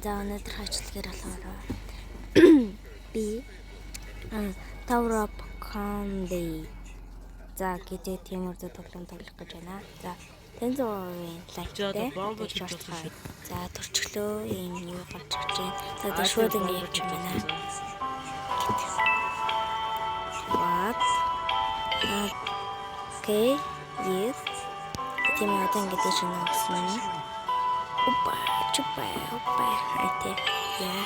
За өнөөдөр хаачлалгаар болохоор би Tower Conde за гэдэг тийм үрдэ тоглоом тоглох гэж байна. За 500%-ийн лайктай гэж бодлоо. За төрчлөө ийм юу гарч ирж байна. За одоо шууд ингэ явж байна. What? Okay. Yes. Тийм одоо ингэ дэж байна гэсэн. Опа, чупа, опа. Хайтэ. Яа.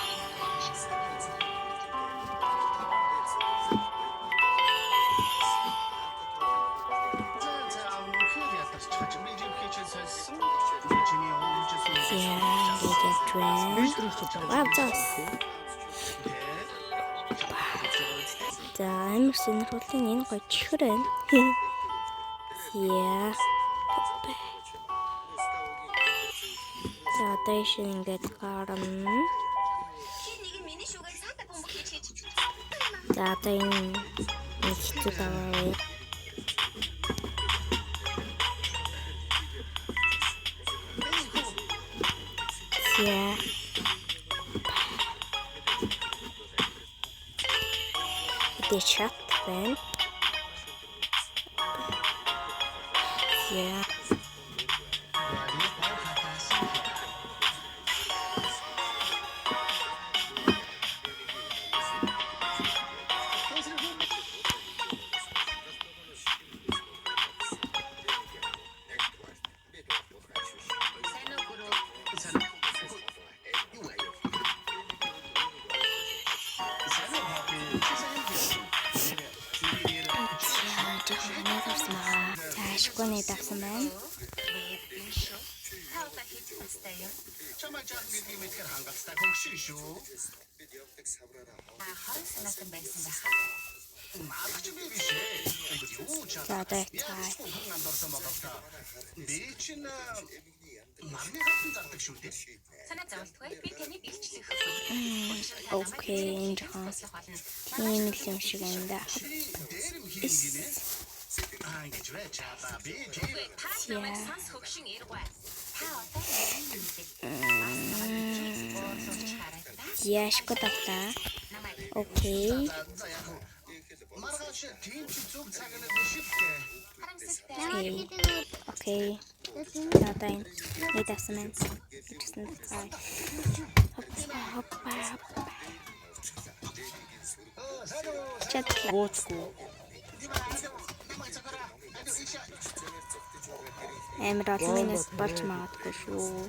За амар сонирхолтой энэ гоё чихэр байна. Яа. За одоо шин ингээд гарна. За одоо энэ хэцүү даваа. Яа. Тэ чат байна. Яа. Школьный давсан байна. За одоо цай. Би чинь марны хатан зардаг шүү дээ. Санаа зовлтгүй би таныг илчлэх. Окей, энэ жоо. Энэ юм шиг юм да. Яшко тавта. Окей. Окей. Одоо энэ давсан. Чат гоцку. Амар олон минут болж магадгүй шүү.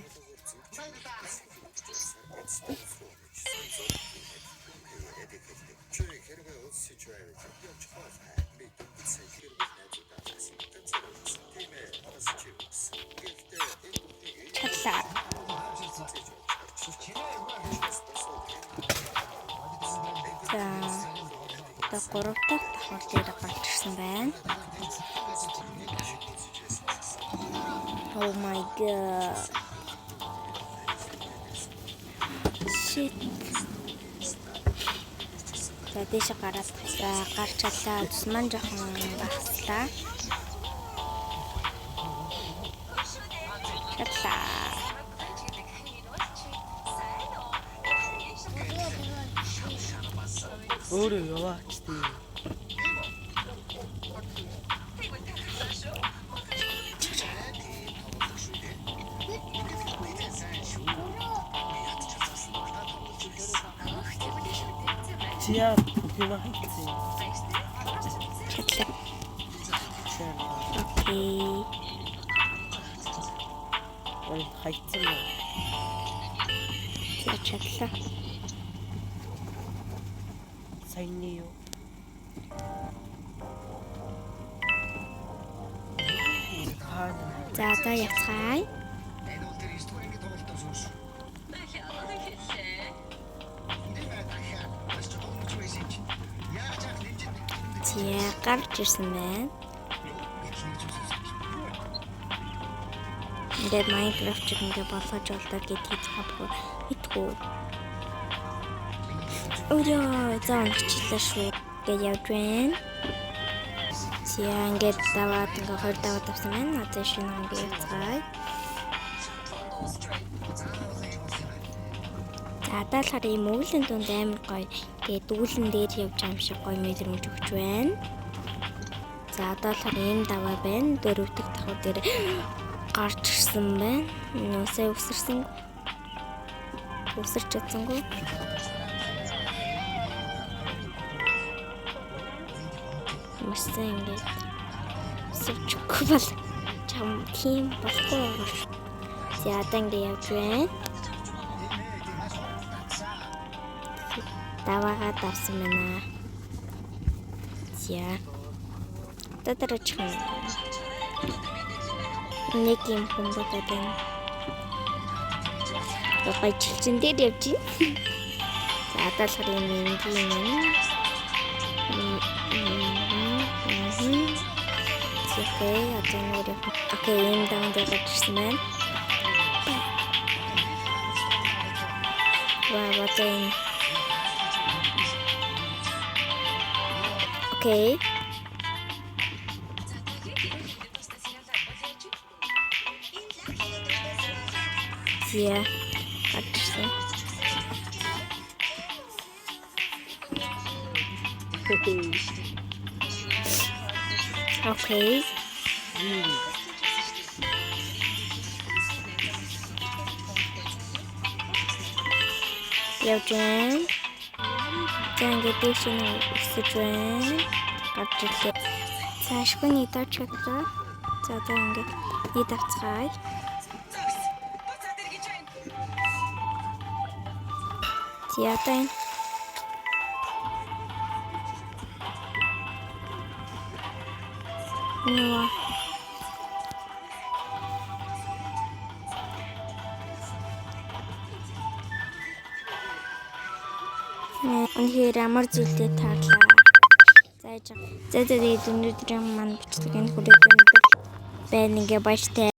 Чатлаа. За одоо 3 дахь давхар дээр гарч ирсэн байна. Oh my god. Shit. За дэше гараад гарч чалаа. Тусман жоохон багслаа. Чатлаа. Өөрөө яваач тий. Чиа бүхнээ хайцсан. Чатлаа. Окей. Ой хайцсан. Чатлаа. Сайнниё. За одоо яцгаая. Яа гарч ирсэн байна. Ингээд Minecraft ч ингээд болгож болдог гэдгийг хавгүй мэдгүй. Өөдөө заавалчлаа шүү. Ингээд явж байна. Яа ингээд даваад ингээд 20 даваад авсан байна. Одоо шинэ ингээд яцгаая. За одоо болохоор ийм өвлийн дунд амар гоё тэгээд дүүлэн дээр явж байгаа юм шиг гоё мэдрэмж өгч байна. За одоо болохоор ийм даваа байна. Дөрөвдөг даваа дээр гарч ирсэн байна. Нүсээ өсөрсөн. Өсөрч чадсангүй. Мөсөө ингэж өсөрчихгүй бол чам тийм болохгүй. За одоо ингэ явж байна. Даваагаа давсан байна. За. Татарч хань. Нэг юм бомботой байна. Гой чилчин дээр явж байна. За одоо л юм энгийн юм. Окей, одоо нэр. Окей, энэ даун дээр гарсан байна. Вау, вот энэ. Окей. Yeah. Okay. Явж байна. За ингээд дэвш нь өсөж байна. Гарч ирлээ. Цаашгүй нэг дооч чадлаа. За одоо ингээд нийт авцгаая. Яатай. Нуа. Үнэхээр амар зүйлтэй таарлаа. За өнөөдөр маань бичлэгийн хүрээнд байна. Ингээ баяртай.